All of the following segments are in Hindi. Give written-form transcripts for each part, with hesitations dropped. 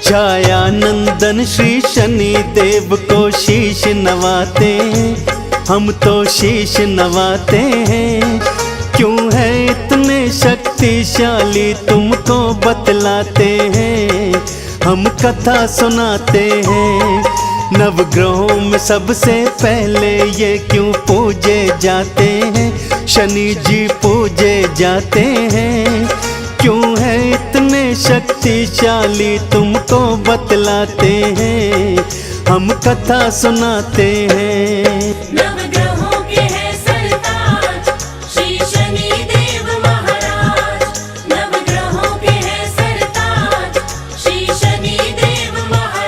छाया नंदन श्री शनि देव को शीश नवाते, हम तो शीश नवाते हैं। क्यों है इतने शक्तिशाली तुमको बतलाते हैं, हम कथा सुनाते हैं। नवग्रहों में सबसे पहले ये क्यों पूजे जाते हैं, शनि जी पूजे जाते हैं। क्यों है इतने शक्तिशाली तुमको बतलाते हैं, हम कथा सुनाते हैं। नवग्रहों के हैं सरताज श्री शनि देव महाराज, नवग्रहों के हैं सरताज श्री शनि देव महाराज।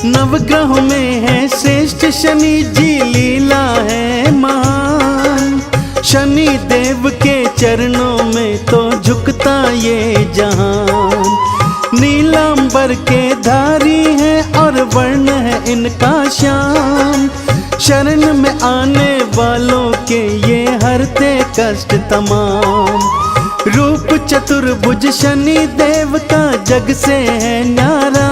नवग्रहों में है श्रेष्ठ शनि जी, लीला है महान। शनि देव के चरणों में तो झुकता ये जहान। नीलांबर के धारी है और वर्ण है इनका श्याम। शरण में आने वालों के ये हरते कष्ट तमाम। रूप चतुर्भुज शनि देव का जग से है न्यारा।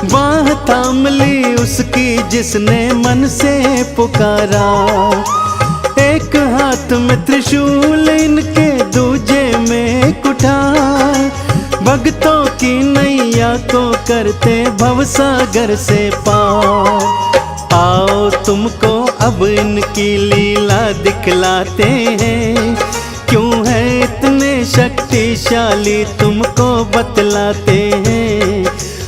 बाह थाम ली उसकी जिसने मन से पुकारा। एक हाथ में त्रिशूल इनके दूजे में कुठार। भक्तों की नैया को करते भवसागर से पार। आओ तुमको अब इनकी लीला दिखलाते हैं। क्यों है इतने शक्तिशाली तुमको बतलाते हैं,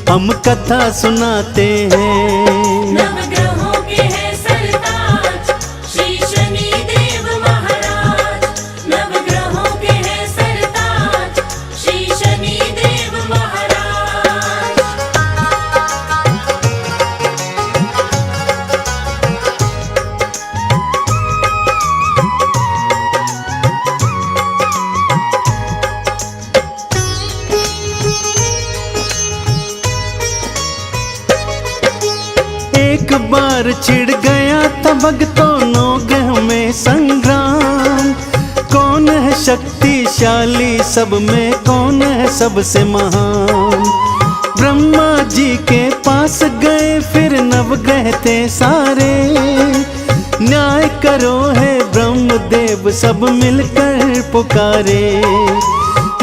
हम कथा सुनाते हैं। नवग्रहों के हैं सरताज श्री शनि देव महाराज, नवग्रहों के हैं सरताज श्री शनि देव महाराज। एक बार छिड़ गया था भक्तों नौगह में संग्राम। कौन है शक्तिशाली सब में, कौन है सबसे महान। ब्रह्मा जी के पास गए फिर नवग्रह थे सारे। न्याय करो है ब्रह्मदेव सब मिलकर पुकारे।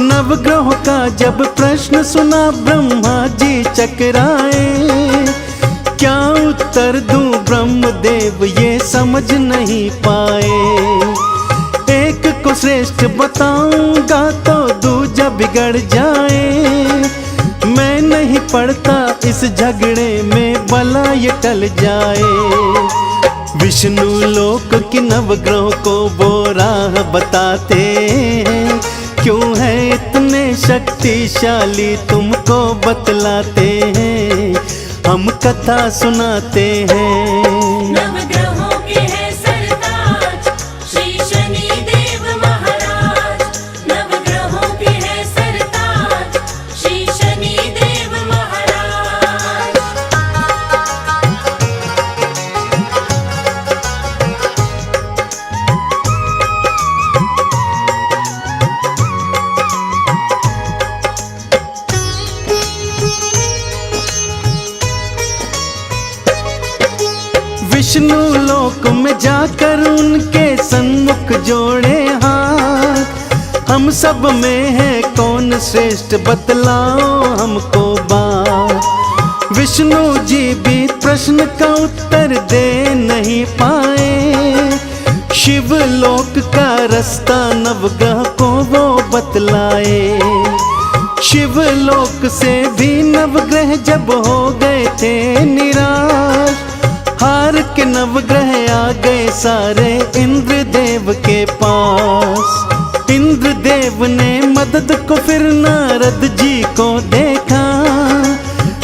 नवग्रहों का जब प्रश्न सुना ब्रह्मा जी चकराए। क्या उत्तर दूं ब्रह्मदेव ये समझ नहीं पाए। एक को श्रेष्ठ बताऊंगा तो दूजा बिगड़ जाए। मैं नहीं पड़ता इस झगड़े में भला ये टल जाए। विष्णु लोक की नवग्रहों को वो राह बताते हैं। क्यों है इतने शक्तिशाली तुमको बतलाते हैं, हम कथा सुनाते हैं। नवग्रहों के हैं सरताज श्री शनि देव महाराज, नवग्रहों के हैं सरताज श्री शनि देव महाराज। विष्णु लोक में जाकर उनके सन्मुख जोड़े हाथ। हम सब में है कौन श्रेष्ठ बतलाओ हमको बात। विष्णु जी भी प्रश्न का उत्तर दे नहीं पाए। शिव लोक का रास्ता नवग्रह को वो बतलाए। शिव लोक से भी नवग्रह जब हो गए थे निराश। हार के नवग्रह आ गए सारे इंद्र देव के पास। इंद्र देव ने मदद को फिर नारद जी को देखा।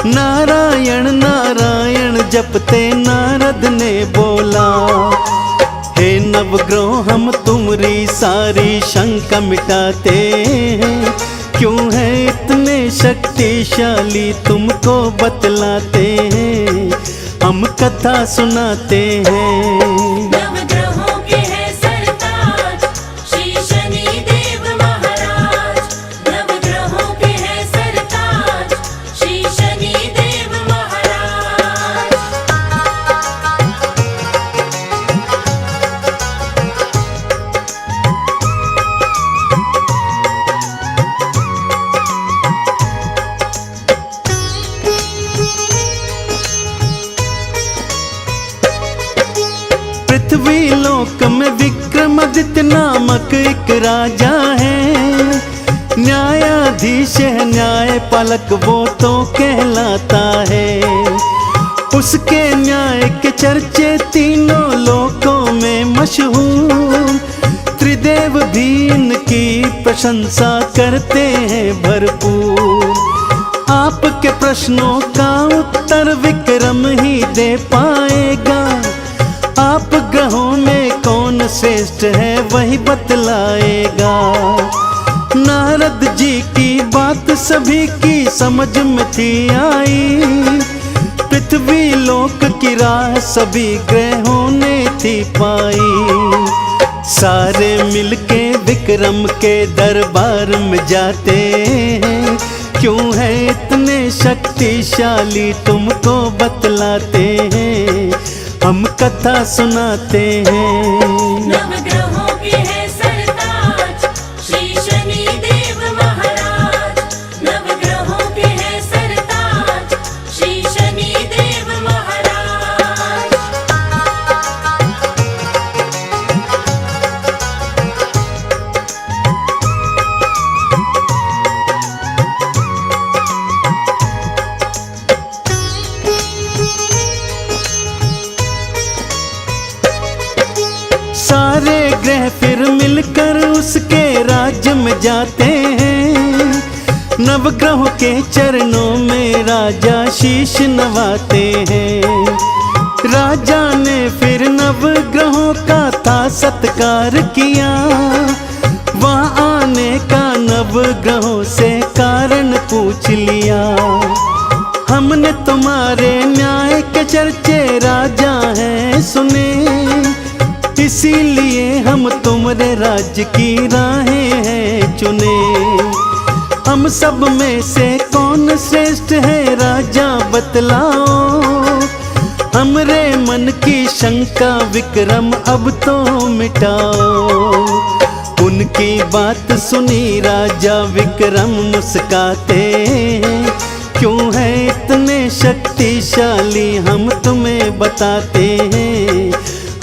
नारायण नारायण जपते नारद ने बोला, हे नवग्रह हम तुम्हारी सारी शंका मिटाते हैं। क्यों है इतने शक्तिशाली तुमको बतलाते हैं, हम कथा सुनाते हैं। नवग्रहों के हैं सरताज श्री शनि देव महाराज। नवग्रहों के हैं सरताज श्री शनि देव महाराज। पृथ्वी लोक में विक्रमादित्य नामक एक राजा है, न्यायाधीश है न्यायपालक वो तो कहलाता है। उसके न्याय के चर्चे तीनों लोकों में मशहूर, त्रिदेव भी इनकी प्रशंसा करते हैं भरपूर। आपके प्रश्नों का उत्तर विक्रम ही दे पाएगा, आप ग्रहों में कौन श्रेष्ठ है वही बतलाएगा। नारद जी की बात सभी की समझ में थी आई, पृथ्वी लोक की राह सभी ग्रहों ने थी पाई। सारे मिलके विक्रम के दरबार में जाते हैं, क्यों है इतने शक्तिशाली तुमको बतलाते हैं, हम कथा सुनाते हैं। नवग्रहों के हैं सरताज श्री शनि देव महाराज। नवग्रहों के हैं सरताज श्री शनि देव महाराज। सारे ग्रह फिर मिलकर उसके राज्य में जाते हैं, नवग्रहों के चरणों में राजा शीश नवाते हैं। राजा ने फिर नवग्रहों का था सत्कार किया, वहाँ आने का नवग्रहों से कारण पूछ लिया। हमने तुम्हारे न्याय के चर्चे राजा हैं सुने, इसीलिए हम तुम्हारे राज्य की राहें हैं चुने। हम सब में से कौन श्रेष्ठ है राजा बतलाओ, हमरे मन की शंका विक्रम अब तो मिटाओ। उनकी बात सुनी राजा विक्रम मुस्काते हैं, क्यों है इतने शक्तिशाली हम तुम्हें बताते हैं,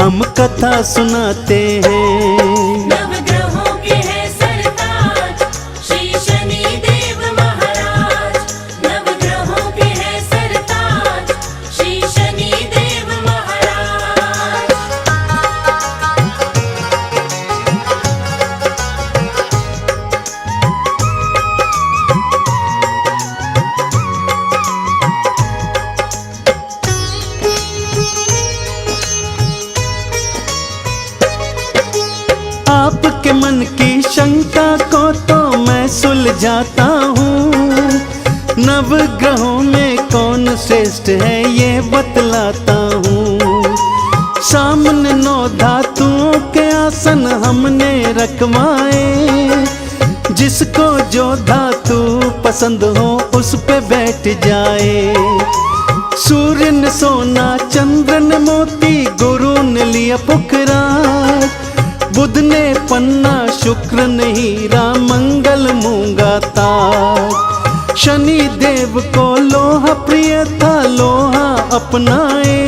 हम कथा सुनाते हैं। नवग्रहों के हैं सरताज श्री शनि देव महाराज। नवग्रहों के हैं सरताज श्री शनि देव महाराज। आपके मन की शंका को तो मैं सुलझाता हूँ, नवग्रहों में कौन श्रेष्ठ है ये बतलाता हूँ। सामने 9 धातुओं के आसन हमने रखवाए, जिसको जो धातु पसंद हो उस पे बैठ जाए। सूर्य ने सोना, चंद्र ने मोती, गुरु ने लिया पुखराज, बुध ने पन्ना, शुक्र ने हीरा, मंगल मूंगा ताज। शनि देव को लोहा प्रिय था, लोहा अपनाए,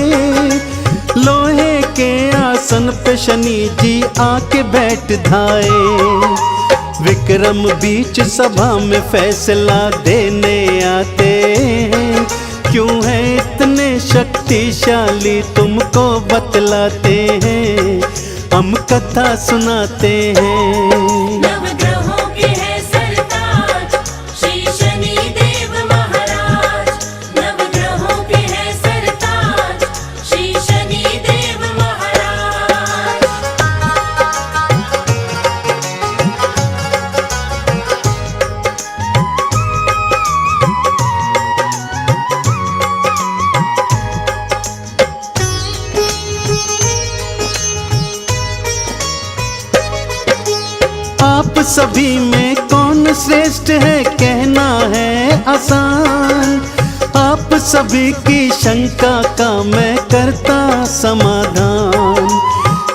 लोहे के आसन पे शनि जी आके बैठ धाए। विक्रम बीच सभा में फैसला देने आते हैं, क्यों है इतने शक्तिशाली तुमको बतलाते हैं, हम कथा सुनाते हैं। नवग्रहों के हैं सरताज श्री शनि देव महाराज। नवग्रहों के हैं सरताज श्री शनि देव महाराज। सभी में कौन श्रेष्ठ है कहना है आसान। आप सभी की शंका का मैं करता समाधान।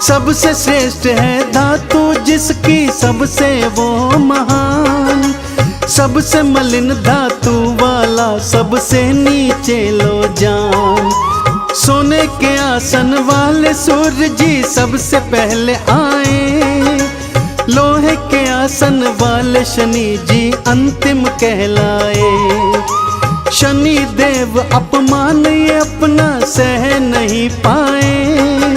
सबसे श्रेष्ठ है धातु जिसकी सबसे वो महान। सबसे मलिन धातु वाला सबसे नीचे लो जान। सोने के आसन वाले सूर्य जी सबसे पहले आए। लोहे के आसन वाले शनि जी अंतिम कहलाए। शनि देव अपमान ये अपना सह नहीं पाए।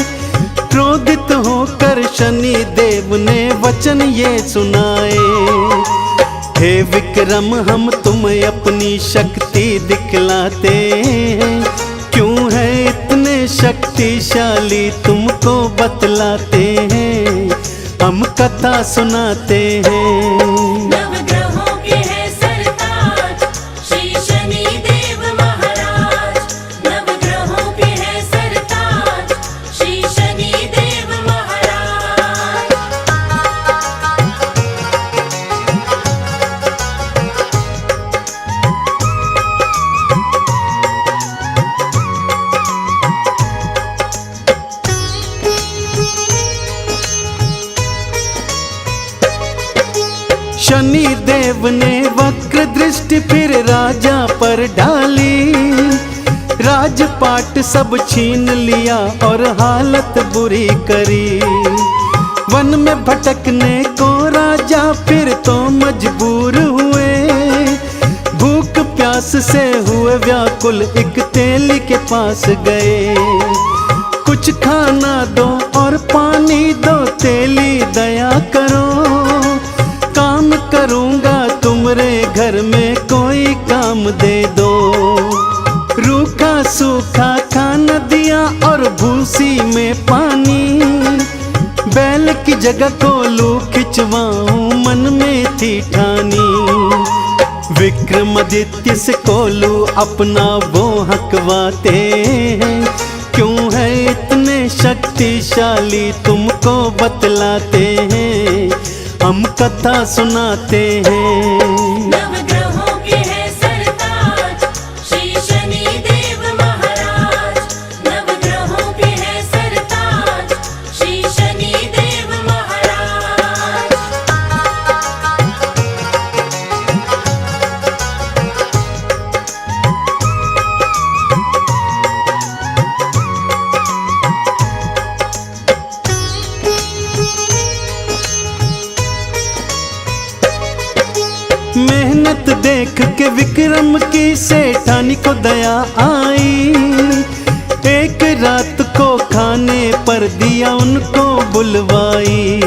क्रोधित होकर शनि देव ने वचन ये सुनाए। हे विक्रम हम तुम्हें अपनी शक्ति दिखलाते हैं। क्यों है इतने शक्तिशाली तुमको बतलाते हैं। हम कथा सुनाते हैं। नवग्रहों के है सरताज श्री शनि देव महाराज। नवग्रहों के है सरताज श्री शनि देव महाराज। शनि देव ने वक्र दृष्टि फिर राजा पर डाली। राजपाट सब छीन लिया और हालत बुरी करी। वन में भटकने को राजा फिर तो मजबूर हुए। भूख प्यास से हुए व्याकुल एक तेली के पास गए। कुछ खाना दो और पानी दो तेली दया करो। काम करूंगा तुमरे घर में कोई काम दे दो। रूखा सूखा खाना दिया और भूसी में पानी। बैल की जगह कोलू खिंचवाऊं मन में थी ठानी। विक्रमादित्य से कोलू अपना वो हकवाते हैं। क्यों है इतने शक्तिशाली तुमको बतलाते हैं। हम कथा सुनाते हैं। नवग्रहों के है सरताज श्री शनि देव महाराज। नवग्रहों के है सरताज श्री शनि देव महाराज। मेहनत देख के विक्रम की सेठानी को दया आई। एक रात को खाने पर दिया उनको बुलवाई।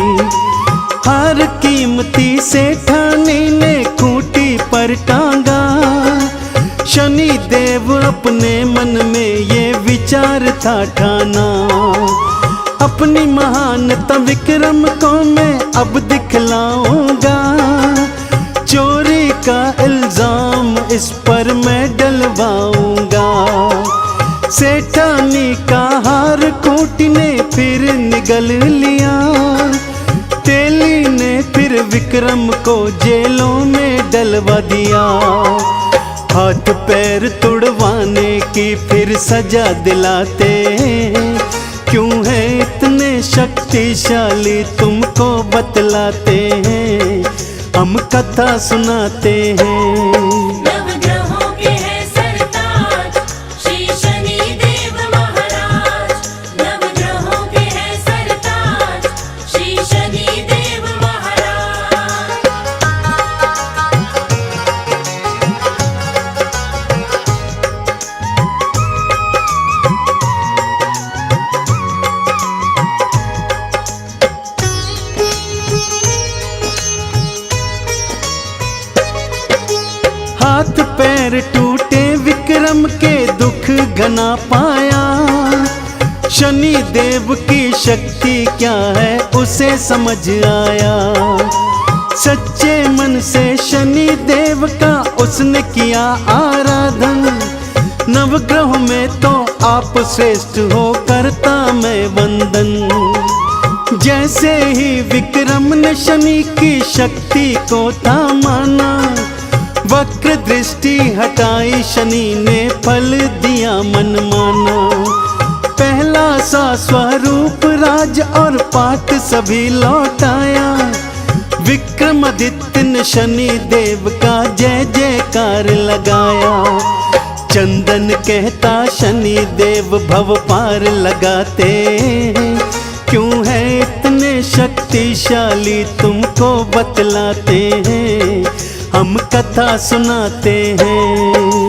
हर कीमती सेठानी ने खूंटी पर टांगा। शनि देव अपने मन में ये विचार था ठाना। अपनी महानता विक्रम को मैं अब दिखलाऊंगा। चोरी का इल्जाम इस पर मैं डलवाऊंगा। सेठानी का हार खूंटी ने फिर निगल लिया। तेली ने फिर विक्रम को जेलों में डलवा दिया। हाथ पैर तुड़वाने की फिर सजा दिलाते हैं। क्यों है इतने शक्तिशाली तुमको बतलाते हैं। हम कथा सुनाते हैं। नवग्रहों के है सरताज श्री शनि देव महाराज। नवग्रहों के है सरताज श्री शनि देव महाराज। हाथ पैर टूटे विक्रम के दुख घना पाया। शनि देव की शक्ति क्या है उसे समझ आया। सच्चे मन से शनि देव का उसने किया आराधन। नवग्रह में तो आप श्रेष्ठ हो करता मैं वंदन। जैसे ही विक्रम ने शनि की शक्ति को था माना, वक्र दृष्टि हटाई शनि ने फल दिया मनमाना। पहला सा स्वरूप राज और पाठ सभी लौटाया, विक्रमादित्य ने शनि देव का जय जयकार लगाया। चंदन कहता शनि देव भव पार लगाते हैं, क्यों है इतने शक्तिशाली तुमको बतलाते हैं, हम कथा सुनाते हैं।